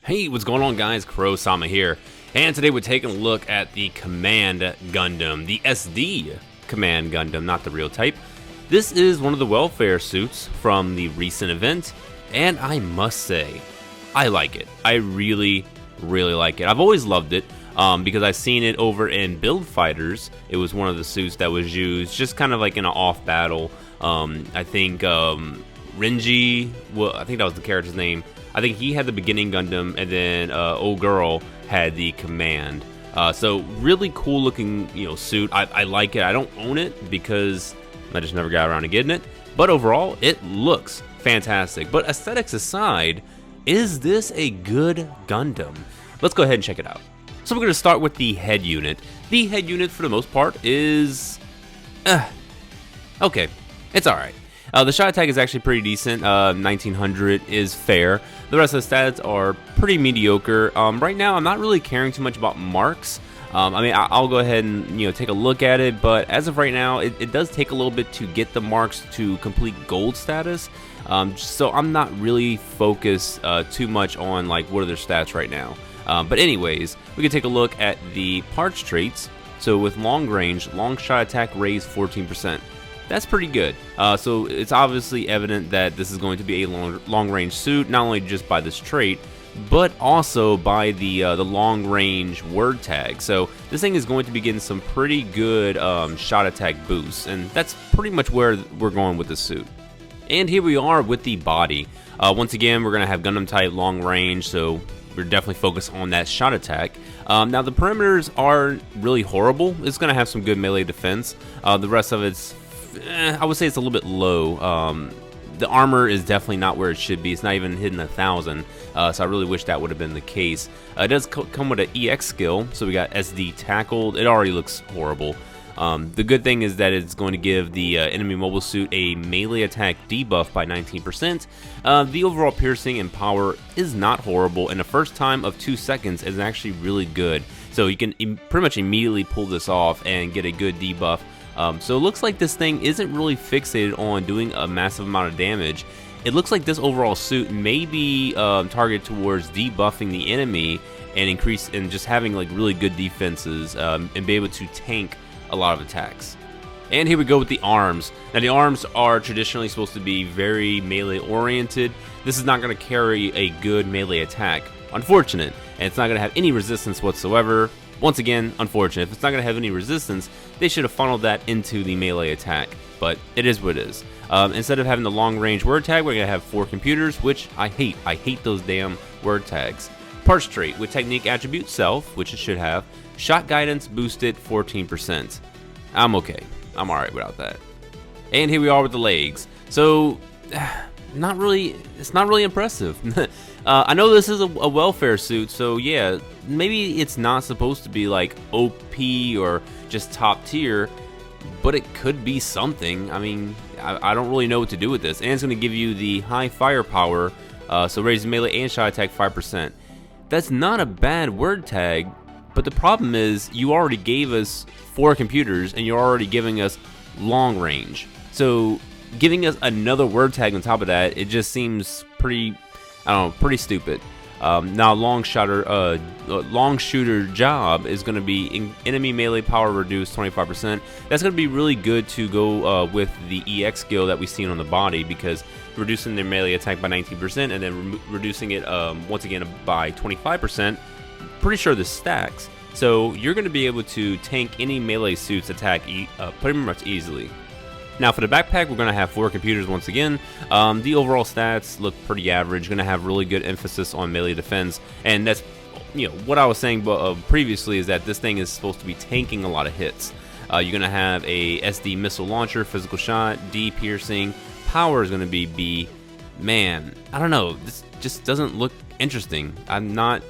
Hey, what's going on, guys? Krowcast here, and today we're taking a look at the Command Gundam, the SD Command Gundam, not the real type. This is one of the welfare suits from the recent event, and I must say, I like it. I really like it. I've always loved it because I've seen it over in Build Fighters. It was one of the suits that was used just kind of like in an off battle. I think Renji, well, I think that was the character's name. I think he had the beginning Gundam, and then old girl had the Command. So really cool looking, suit. I like it. I don't own it because I just never got around to getting it. But overall, it looks fantastic. But aesthetics aside, is this a good Gundam? Let's go ahead and check it out. So we're going to start with the head unit. The head unit, for the most part, is okay. It's all right. The shot attack is actually pretty decent. 1900 is fair. The rest of the stats are pretty mediocre. Right now, I'm not really caring too much about marks. I'll go ahead and take a look at it, but as of right now, it does take a little bit to get the marks to complete gold status. So I'm not really focused too much on like what are their stats right now. But anyways, we can take a look at the parts traits. So with long range, long shot attack raise 14%. That's pretty good. So it's obviously evident that this is going to be a long-range suit, not only just by this trait, but also by the long-range word tag. So this thing is going to be getting some pretty good shot attack boosts, and that's pretty much where we're going with this suit. And here we are with the body. Once again, we're going to have Gundam type long range, so we're definitely focused on that shot attack. Now the perimeters are really horrible. It's going to have some good melee defense. The rest of it's I would say it's a little bit low. The armor is definitely not where it should be. It's not even hitting 1,000, so I really wish that would have been the case. It does come with an EX skill, so we got SD tackled. It already looks horrible. The good thing is that it's going to give the enemy mobile suit a melee attack debuff by 19%. The overall piercing and power is not horrible, and the first time of 2 seconds is actually really good. So you can pretty much immediately pull this off and get a good debuff. So it looks like this thing isn't really fixated on doing a massive amount of damage. It looks like this overall suit may be targeted towards debuffing the enemy and just having like really good defenses and be able to tank a lot of attacks. And here we go with the arms. Now the arms are traditionally supposed to be very melee oriented. This is not going to carry a good melee attack. Unfortunate. And it's not going to have any resistance whatsoever. Once again, unfortunate. If it's not going to have any resistance, they should have funneled that into the melee attack. But it is what it is. Instead of having the long-range word tag, we're going to have 4 computers, which I hate. I hate those damn word tags. Parts trait with technique attribute self, which it should have. Shot guidance boosted 14%. I'm okay. I'm alright without that. And here we are with the legs. So, it's not really impressive. I know this is a welfare suit, so yeah, maybe it's not supposed to be like OP or just top tier, but it could be something. I mean, I don't really know what to do with this. And it's going to give you the high firepower, so raise melee and shot attack 5%. That's not a bad word tag, but the problem is you already gave us 4 computers and you're already giving us long range. So giving us another word tag on top of that, it just seems pretty stupid. Now long shooter job is going to be enemy melee power reduced 25%. That's going to be really good to go with the EX skill that we've seen on the body, because reducing their melee attack by 19% and then reducing it once again by 25%. Pretty sure this stacks. So you're going to be able to tank any melee suit's attack pretty much easily. Now for the backpack, we're going to have 4 computers once again. The overall stats look pretty average. Going to have really good emphasis on melee defense. And that's, what I was saying previously is that this thing is supposed to be tanking a lot of hits. You're going to have a SD missile launcher, physical shot, D piercing. Power is going to be B. Man, I don't know. This just doesn't look interesting. I'm not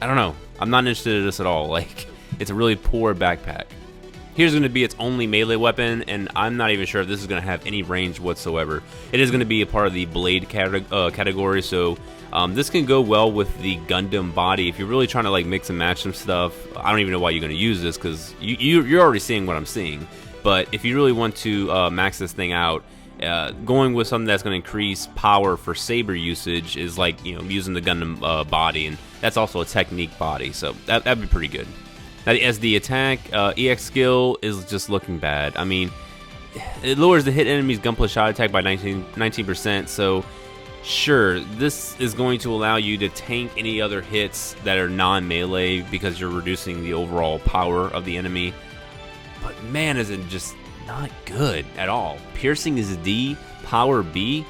interested in this at all. Like, it's a really poor backpack. Here's going to be its only melee weapon, and I'm not even sure if this is going to have any range whatsoever. It is going to be a part of the blade category, so this can go well with the Gundam body. If you're really trying to like mix and match some stuff, I don't even know why you're going to use this, because you're already seeing what I'm seeing. But if you really want to max this thing out, Going with something that's going to increase power for saber usage is like, using the Gundam body, and that's also a technique body, so that'd be pretty good. Now the SD attack, EX skill is just looking bad. I mean, it lowers the hit enemy's Gunpla shot attack by 19%, so sure, this is going to allow you to tank any other hits that are non-melee because you're reducing the overall power of the enemy. But man, is it just not good at all. Piercing is D, power B.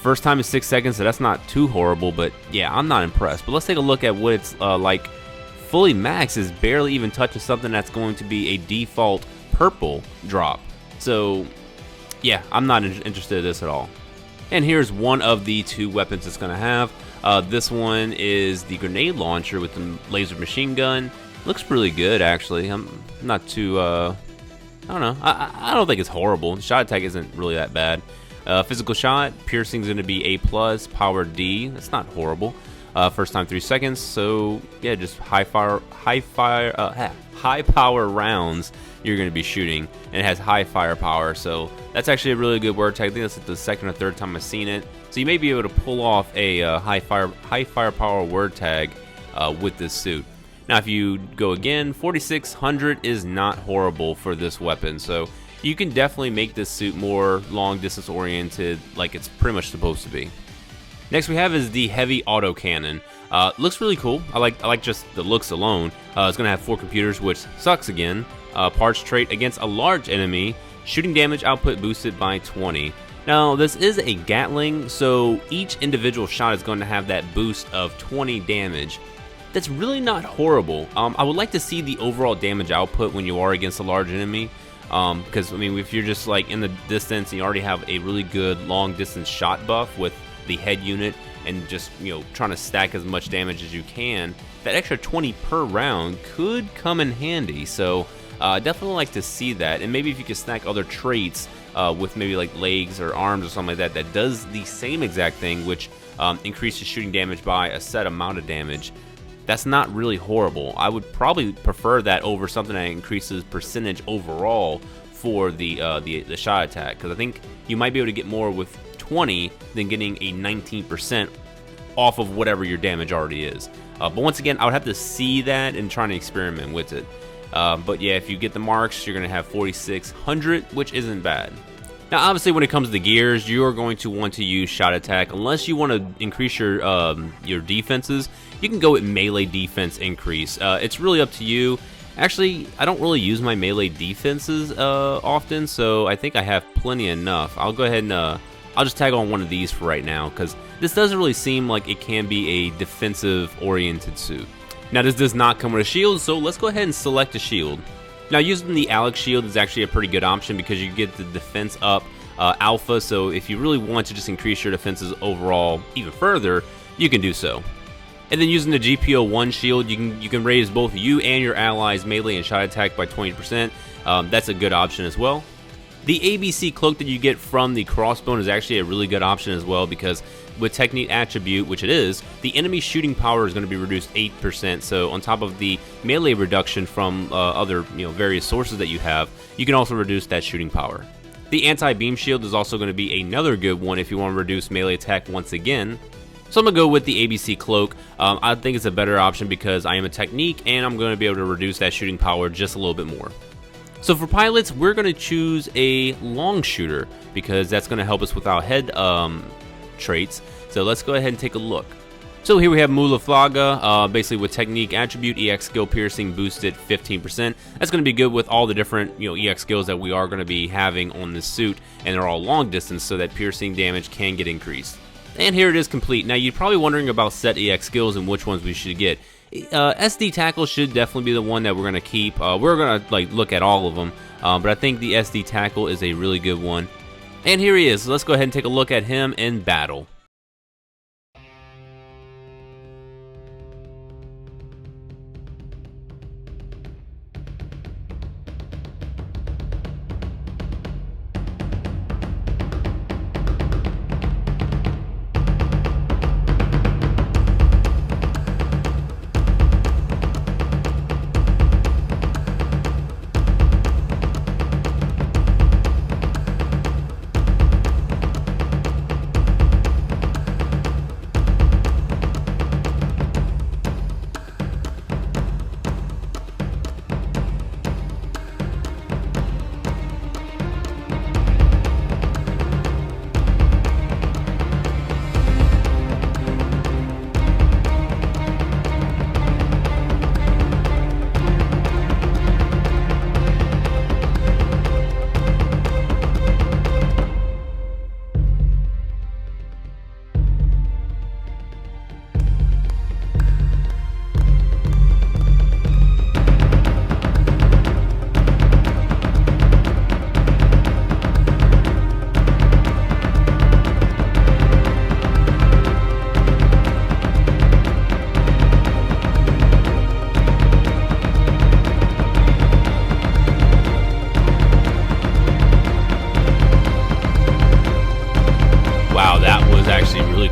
First time is 6 seconds, so that's not too horrible, but yeah, I'm not impressed. But let's take a look at what it's like. Fully max is barely even touching something that's going to be a default purple drop. So yeah, I'm not interested in this at all. And here's one of the 2 weapons it's going to have. This one is the grenade launcher with the laser machine gun. Looks really good, actually. I'm not too, I don't know. I don't think it's horrible. Shot attack isn't really that bad. Physical shot, piercing's going to be A+, power D. That's not horrible. First time 3 seconds. So yeah, just high power rounds you're going to be shooting, and it has high firepower. So that's actually a really good word tag. I think that's like the second or third time I've seen it. So you may be able to pull off a high firepower word tag with this suit. Now, if you go again, 4600 is not horrible for this weapon. So you can definitely make this suit more long distance oriented, like it's pretty much supposed to be. Next we have is the heavy autocannon. Looks really cool. I like just the looks alone. It's going to have 4 computers, which sucks again. Parts trait against a large enemy. Shooting damage output boosted by 20. Now, this is a Gatling, so each individual shot is going to have that boost of 20 damage. That's really not horrible. I would like to see the overall damage output when you are against a large enemy. Because, I mean, if you're just like in the distance and you already have a really good long distance shot buff with the head unit and just, trying to stack as much damage as you can, that extra 20 per round could come in handy. So definitely like to see that. And maybe if you could stack other traits with maybe like legs or arms or something like that does the same exact thing, which increases shooting damage by a set amount of damage, that's not really horrible. I would probably prefer that over something that increases percentage overall for the shot attack, because I think you might be able to get more with 20 than getting a 19% off of whatever your damage already is. But once again, I would have to see that and trying to experiment with it. But yeah, if you get the marks, you're going to have 4600, which isn't bad. Now, obviously, when it comes to the gears, you are going to want to use shot attack. Unless you want to increase your defenses, you can go with melee defense increase. It's really up to you. Actually, I don't really use my melee defenses often, so I think I have plenty enough. I'll go ahead and I'll just tag on one of these for right now, because this doesn't really seem like it can be a defensive-oriented suit. Now, this does not come with a shield, so let's go ahead and select a shield. Now, using the Alex shield is actually a pretty good option because you get the defense up alpha, so if you really want to just increase your defenses overall even further, you can do so. And then using the GPO-1 shield, you can raise both you and your allies' melee and shot attack by 20%. That's a good option as well. The ABC cloak that you get from the crossbone is actually a really good option as well, because with technique attribute, which it is, the enemy shooting power is going to be reduced 8%. So on top of the melee reduction from other various sources that you have, you can also reduce that shooting power. The anti-beam shield is also going to be another good one if you want to reduce melee attack once again. So I'm going to go with the ABC cloak. I think it's a better option because I am a technique and I'm going to be able to reduce that shooting power just a little bit more. So for pilots, we're going to choose a long shooter because that's going to help us with our head traits. So let's go ahead and take a look. So here we have Mulaflaga, basically with technique attribute, EX skill piercing boosted 15%. That's going to be good with all the different EX skills that we are going to be having on this suit, and they're all long distance, so that piercing damage can get increased. And here it is complete. Now you're probably wondering about set EX skills and which ones we should get. SD tackle should definitely be the one that we're going to keep. We're going to look at all of them, but I think the SD tackle is a really good one. And here he is. So let's go ahead and take a look at him in battle.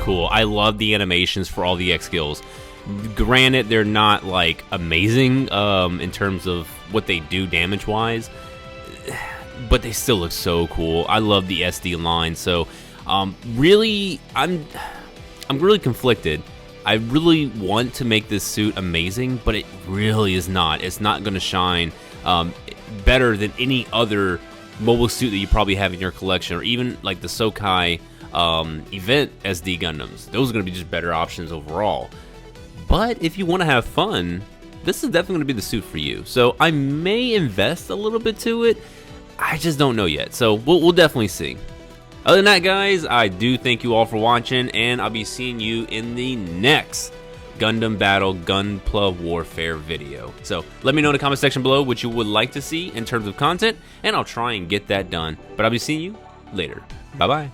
cool. I love the animations for all the X skills. Granted, they're not like amazing in terms of what they do damage wise, but they still look so cool. I love the SD line. So really, I'm really conflicted. I really want to make this suit amazing, but it really is not. It's not going to shine better than any other mobile suit that you probably have in your collection, or even like the Zeta Kai event SD Gundams. Those are going to be just better options overall. But if you want to have fun, this is definitely going to be the suit for you. So I may invest a little bit to it. I just don't know yet. So we'll definitely see. Other than that, guys, I do thank you all for watching, and I'll be seeing you in the next Gundam Battle Gunpla Warfare video. So let me know in the comment section below what you would like to see in terms of content, and I'll try and get that done. But I'll be seeing you later. Bye-bye.